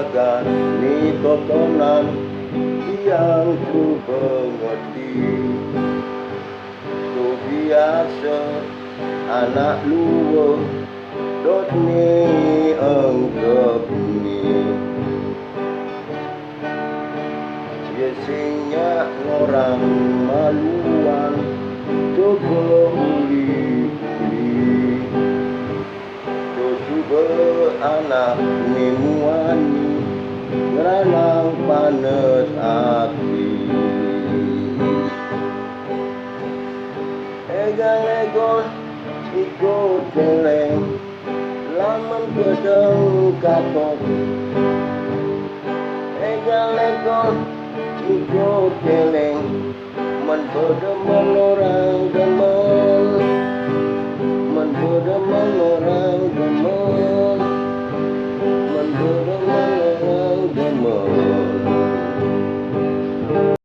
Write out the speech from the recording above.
menjagani tontonan yang ku mengerti. Ku biasa anak luar dot ni anggap ni biasanya orang maluan coba uli-uli coba anak ni muani ngeranang panas hati egang-egon ikut keleng laman kedeng katot egang-egon ikut keleng men berdemen orang demen